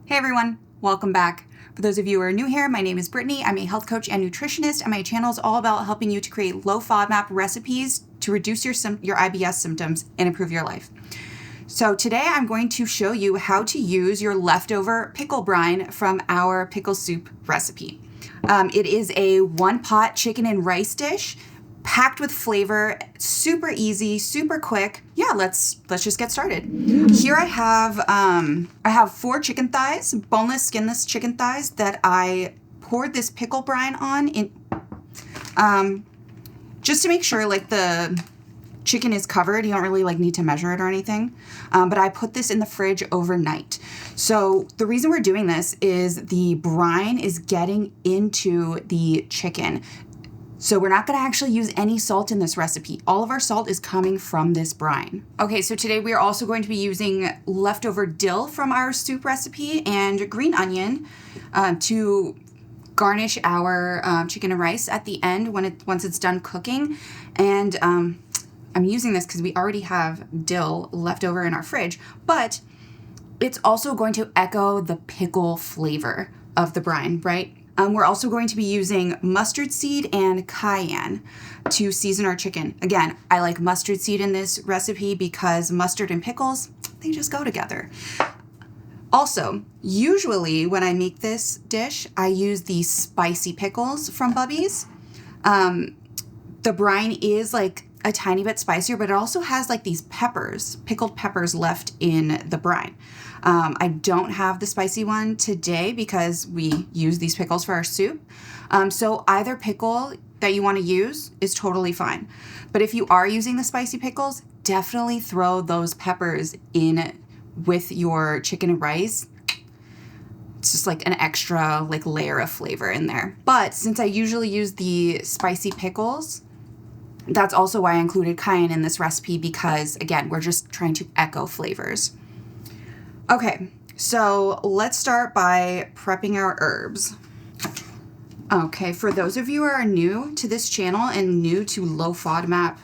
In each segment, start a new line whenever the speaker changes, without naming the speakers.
Hey everyone, welcome back. For those of you who are new here, my name is Brittany. I'm a health coach and nutritionist, and my channel is all about helping you to create low FODMAP recipes to reduce your IBS symptoms and improve your life. So today I'm going to show you how to use your leftover pickle brine from our pickle soup recipe. It is a one-pot chicken and rice dish, packed with flavor, super easy, super quick. Yeah, let's just get started. Here I have 4 chicken thighs, boneless, skinless chicken thighs that I poured this pickle brine on just to make sure like the chicken is covered. You don't really like need to measure it or anything. But I put this in the fridge overnight. So the reason we're doing this is the brine is getting into the chicken. So we're not gonna actually use any salt in this recipe. All of our salt is coming from this brine. Okay, so today we are also going to be using leftover dill from our soup recipe and green onion to garnish our chicken and rice at the end once it's done cooking. And I'm using this because we already have dill left over in our fridge, but it's also going to echo the pickle flavor of the brine, right? We're also going to be using mustard seed and cayenne to season our chicken. Again, I like mustard seed in this recipe because mustard and pickles, they just go together. Also, usually when I make this dish, I use the spicy pickles from Bubby's. The brine is like a tiny bit spicier, but it also has like these peppers, pickled peppers left in the brine. I don't have the spicy one today because we use these pickles for our soup. So either pickle that you want to use is totally fine. But if you are using the spicy pickles, definitely throw those peppers in with your chicken and rice. It's just like an extra like layer of flavor in there. But since I usually use the spicy pickles, that's also why I included cayenne in this recipe because, again, we're just trying to echo flavors. Okay, so let's start by prepping our herbs. Okay, for those of you who are new to this channel and new to low FODMAP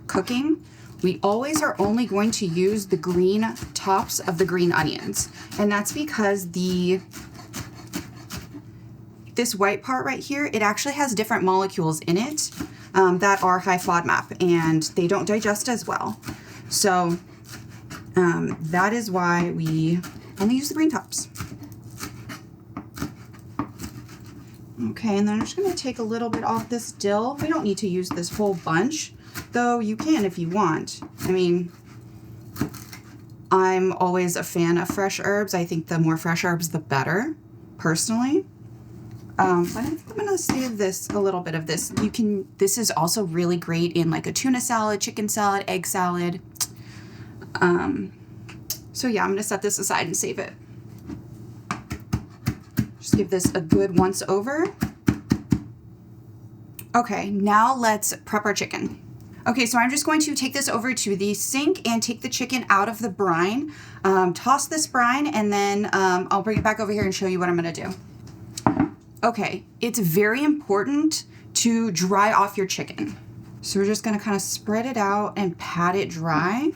cooking, we always are only going to use the green tops of the green onions. And that's because this white part right here, it actually has different molecules in it that are high FODMAP, and they don't digest as well. So that is why we only use the green tops. Okay, and then I'm just going to take a little bit off this dill. We don't need to use this whole bunch, though you can if you want. I mean, I'm always a fan of fresh herbs. I think the more fresh herbs, the better, personally. But I'm going to save this, a little bit of this. This is also really great in like a tuna salad, chicken salad, egg salad. So yeah, I'm going to set this aside and save it. Just give this a good once over. Okay, now let's prep our chicken. Okay, so I'm just going to take this over to the sink and take the chicken out of the brine, toss this brine, and then I'll bring it back over here and show you what I'm going to do. Okay, it's very important to dry off your chicken. So we're just going to kind of spread it out and pat it dry.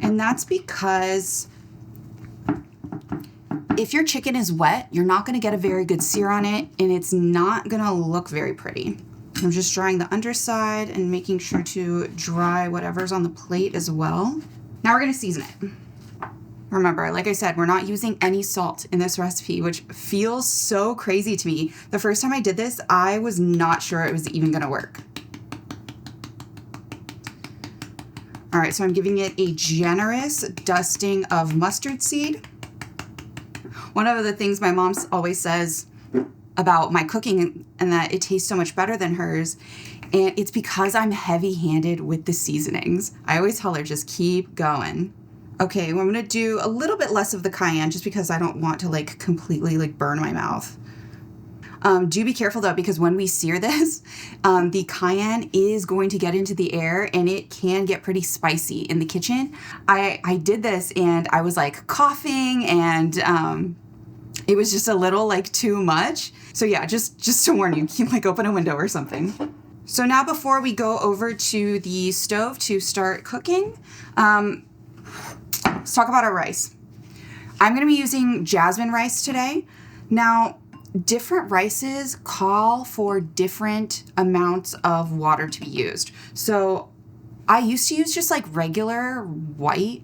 And that's because if your chicken is wet, you're not going to get a very good sear on it, and it's not going to look very pretty. I'm just drying the underside and making sure to dry whatever's on the plate as well. Now we're going to season it. Remember, like I said, we're not using any salt in this recipe, which feels so crazy to me. The first time I did this, I was not sure it was even going to work. All right, so I'm giving it a generous dusting of mustard seed. One of the things my mom always says about my cooking and that it tastes so much better than hers, and it's because I'm heavy-handed with the seasonings. I always tell her, just keep going. Okay, well, I'm gonna do a little bit less of the cayenne just because I don't want to like completely like burn my mouth. Do be careful though, because when we sear this, the cayenne is going to get into the air and it can get pretty spicy in the kitchen. I did this and I was like coughing and it was just a little like too much. So yeah, just to warn you, keep like open a window or something. So now before we go over to the stove to start cooking, let's talk about our rice. I'm going to be using jasmine rice today. Now, different rices call for different amounts of water to be used. So I used to use just like regular white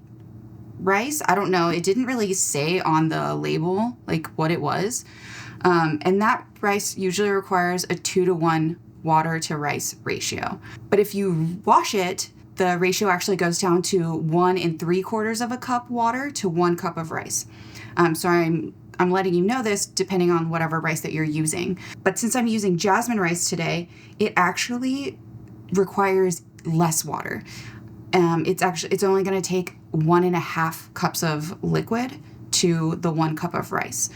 rice. I don't know. It didn't really say on the label like what it was. And that rice usually requires a 2-to-1 water to rice ratio. But if you wash it, the ratio actually goes down to 1 3/4 cup water to 1 cup of rice. So I'm letting you know this depending on whatever rice that you're using. But since I'm using jasmine rice today, it actually requires less water. It's only going to take 1.5 cups of liquid to the 1 cup of rice.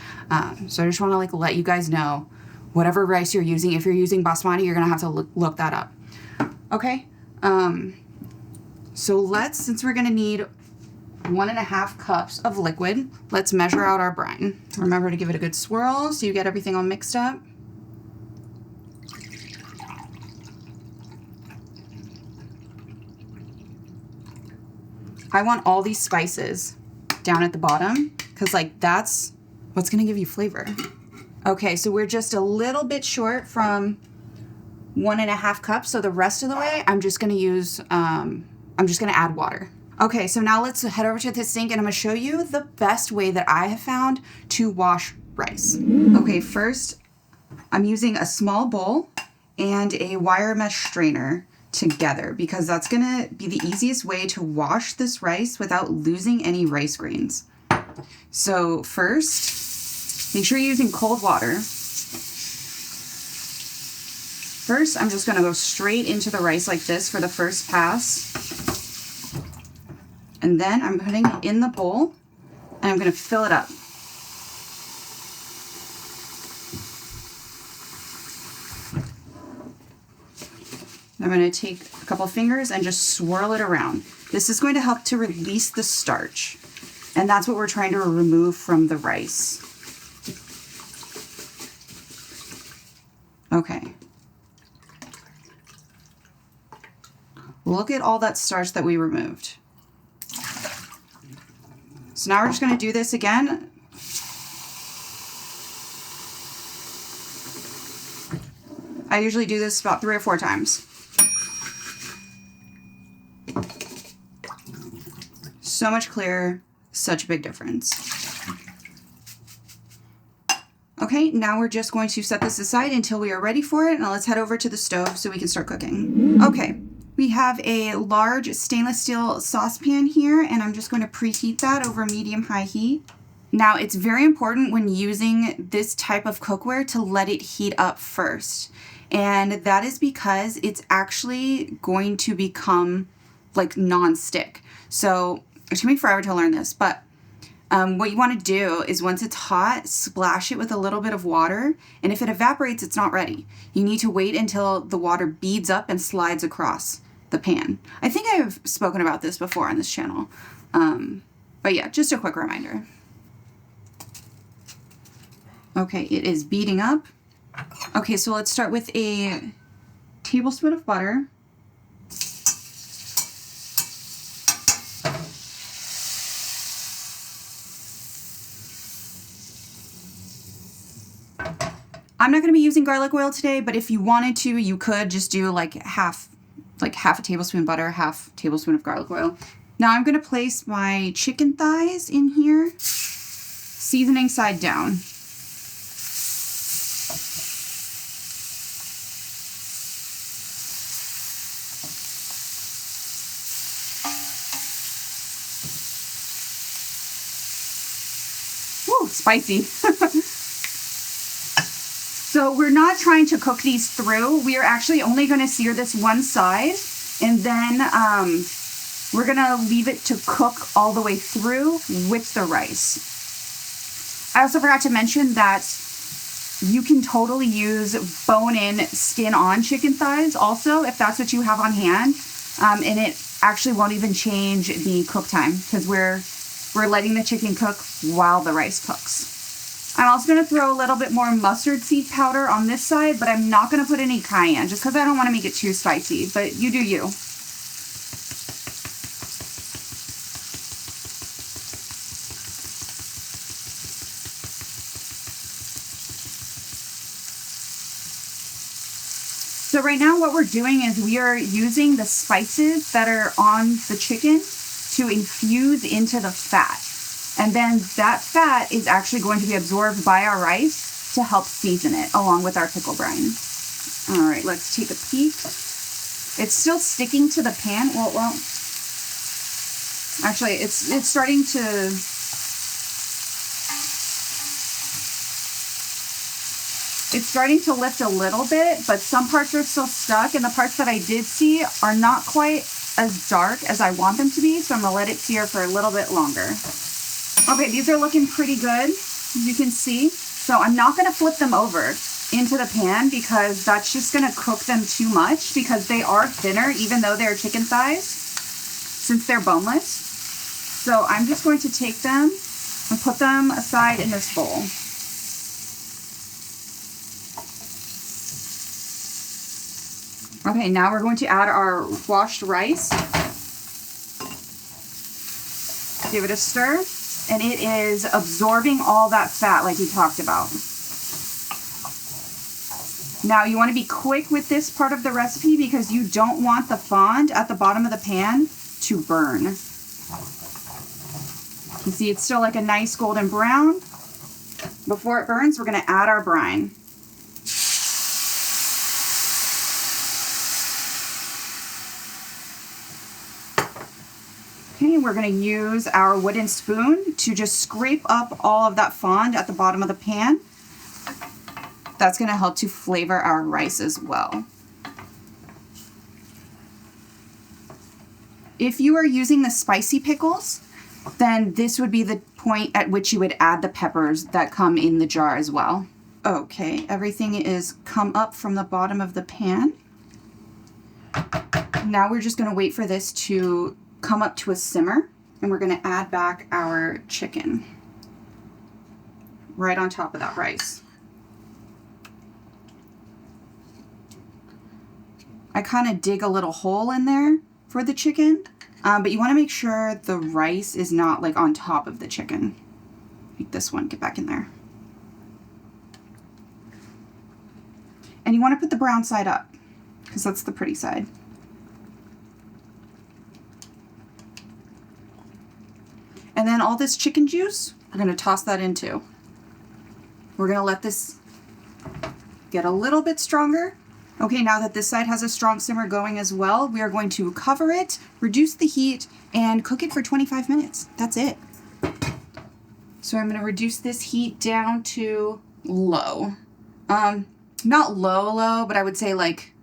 So I just want to like let you guys know whatever rice you're using. If you're using basmati, you're going to have to look that up. Okay. So since we're going to need 1.5 cups of liquid, let's measure out our brine. Remember to give it a good swirl so you get everything all mixed up. I want all these spices down at the bottom because like that's what's going to give you flavor. Okay, so we're just a little bit short from 1.5 cups. So the rest of the way, I'm just going to add water. Okay, so now let's head over to the sink and I'm going to show you the best way that I have found to wash rice. Okay, first I'm using a small bowl and a wire mesh strainer together because that's going to be the easiest way to wash this rice without losing any rice grains. So first, make sure you're using cold water. First, I'm just going to go straight into the rice like this for the first pass. And then I'm putting it in the bowl and I'm going to fill it up. I'm going to take a couple fingers and just swirl it around. This is going to help to release the starch. And that's what we're trying to remove from the rice. Okay. Look at all that starch that we removed. So now we're just going to do this again. I usually do this about 3 or 4 times. So much clearer, such a big difference. Okay, now we're just going to set this aside until we are ready for it. Now let's head over to the stove so we can start cooking. Okay, we have a large stainless steel saucepan here and I'm just going to preheat that over medium-high heat. Now it's very important when using this type of cookware to let it heat up first. And that is because it's actually going to become like non-stick. So it took me forever to learn this, but what you want to do is once it's hot, splash it with a little bit of water. And if it evaporates, it's not ready. You need to wait until the water beads up and slides across the pan. I think I've spoken about this before on this channel. But yeah, just a quick reminder. Okay, it is beating up. Okay, so let's start with a tablespoon of butter. I'm not going to be using garlic oil today, but if you wanted to, you could just do like half a tablespoon butter, half tablespoon of garlic oil. Now I'm going to place my chicken thighs in here, seasoning side down. Woo, spicy. So we're not trying to cook these through. We are actually only going to sear this one side, and then we're going to leave it to cook all the way through with the rice. I also forgot to mention that you can totally use bone-in, skin-on chicken thighs also, if that's what you have on hand, and it actually won't even change the cook time because we're letting the chicken cook while the rice cooks. I'm also going to throw a little bit more mustard seed powder on this side, but I'm not going to put any cayenne just because I don't want to make it too spicy, but you do you. So right now what we're doing is we are using the spices that are on the chicken to infuse into the fat. And then that fat is actually going to be absorbed by our rice to help season it along with our pickle brine. All right, let's take a peek. It's still sticking to the pan. Well, actually it's starting to, lift a little bit, but some parts are still stuck, and the parts that I did see are not quite as dark as I want them to be, so I'm gonna let it sear for a little bit longer. Okay, these are looking pretty good, as you can see. So I'm not gonna flip them over into the pan because that's just gonna cook them too much, because they are thinner even though they're chicken size, since they're boneless. So I'm just going to take them and put them aside in this bowl. Okay, now we're going to add our washed rice. Give it a stir, and it is absorbing all that fat like we talked about. Now you want to be quick with this part of the recipe because you don't want the fond at the bottom of the pan to burn. You can see it's still like a nice golden brown. Before it burns, we're going to add our brine. Okay, we're going to use our wooden spoon to just scrape up all of that fond at the bottom of the pan. That's going to help to flavor our rice as well. If you are using the spicy pickles, then this would be the point at which you would add the peppers that come in the jar as well. Okay, everything is come up from the bottom of the pan. Now we're just going to wait for this to come up to a simmer, and we're going to add back our chicken right on top of that rice. I kind of dig a little hole in there for the chicken, but you want to make sure the rice is not like on top of the chicken. Make this one get back in there. And you want to put the brown side up because that's the pretty side. And then all this chicken juice, we're going to toss that in too. We're going to let this get a little bit stronger. Okay, now that this side has a strong simmer going as well, we are going to cover it, reduce the heat, and cook it for 25 minutes. That's it. So I'm going to reduce this heat down to low. Not low, but I would say like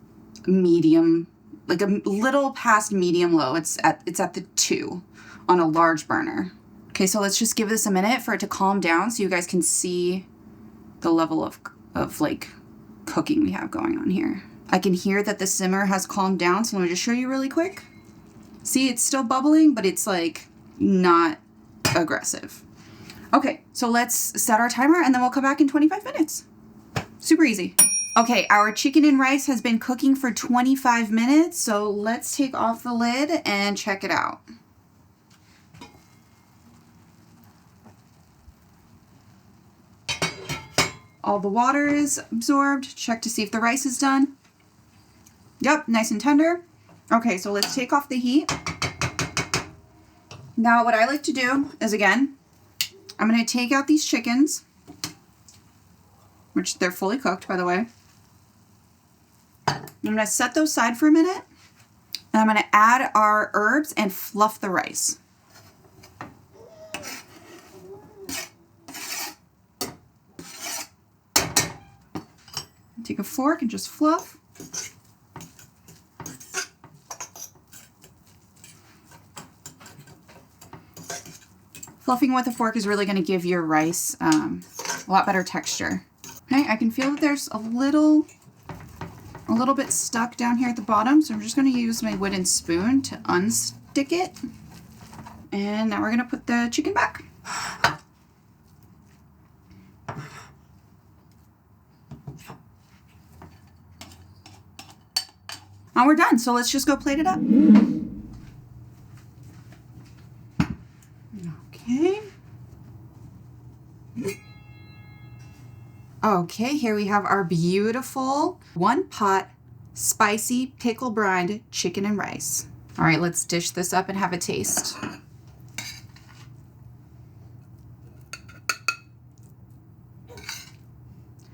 medium, like a little past medium low. It's at the 2 on a large burner. Okay, so let's just give this a minute for it to calm down so you guys can see the level of like cooking we have going on here. I can hear that the simmer has calmed down, so let me just show you really quick. See, it's still bubbling, but it's like not aggressive. Okay, so let's set our timer and then we'll come back in 25 minutes. Super easy. Okay, our chicken and rice has been cooking for 25 minutes, so let's take off the lid and check it out. All the water is absorbed. Check to see if the rice is done. Yep, nice and tender. Okay, so let's take off the heat. Now what I like to do is, again, I'm going to take out these chickens, which they're fully cooked, by the way. I'm going to set those aside for a minute, and I'm going to add our herbs and fluff the rice. Take a fork and just fluff. Fluffing with a fork is really going to give your rice a lot better texture. Okay, I can feel that there's a little bit stuck down here at the bottom, so I'm just going to use my wooden spoon to unstick it. And now we're going to put the chicken back. And we're done, so let's just go plate it up. Okay. Okay, here we have our beautiful one pot spicy pickle brined chicken and rice. All right, let's dish this up and have a taste.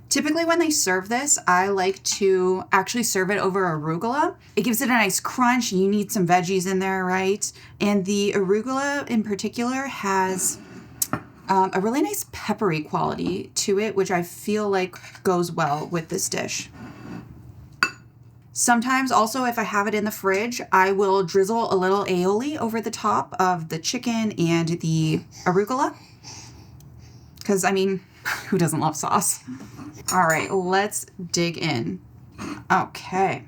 Typically when they serve this, I like to actually serve it over arugula. It gives it a nice crunch. You need some veggies in there, right? And the arugula in particular has a really nice peppery quality to it, which I feel like goes well with this dish. Sometimes also, if I have it in the fridge, I will drizzle a little aioli over the top of the chicken and the arugula. Because, I mean, who doesn't love sauce? All right, let's dig in. Okay.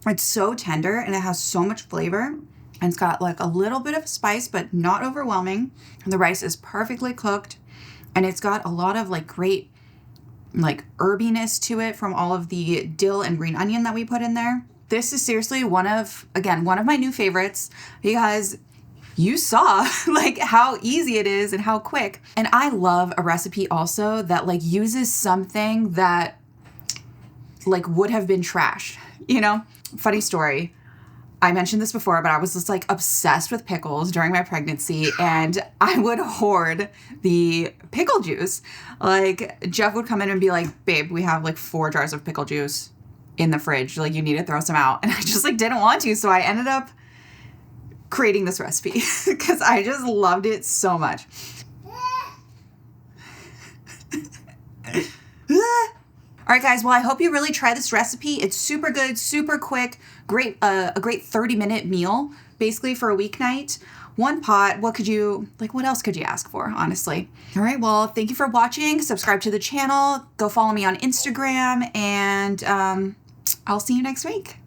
It's so tender and it has so much flavor. And it's got like a little bit of spice, but not overwhelming. And the rice is perfectly cooked. And it's got a lot of like great like herbiness to it from all of the dill and green onion that we put in there. This is seriously one of my new favorites because you saw like how easy it is and how quick. And I love a recipe also that like uses something that like would have been trash, you know? Funny story. I mentioned this before, but I was just like obsessed with pickles during my pregnancy, and I would hoard the pickle juice. Like Jeff would come in and be like, babe, we have like 4 jars of pickle juice in the fridge. Like you need to throw some out. And I just like didn't want to. So I ended up creating this recipe because I just loved it so much. All right, guys. Well, I hope you really try this recipe. It's super good, super quick, great, a great 30-minute meal, basically for a weeknight. One pot. What else could you ask for, honestly? All right. Well, thank you for watching. Subscribe to the channel. Go follow me on Instagram, and I'll see you next week.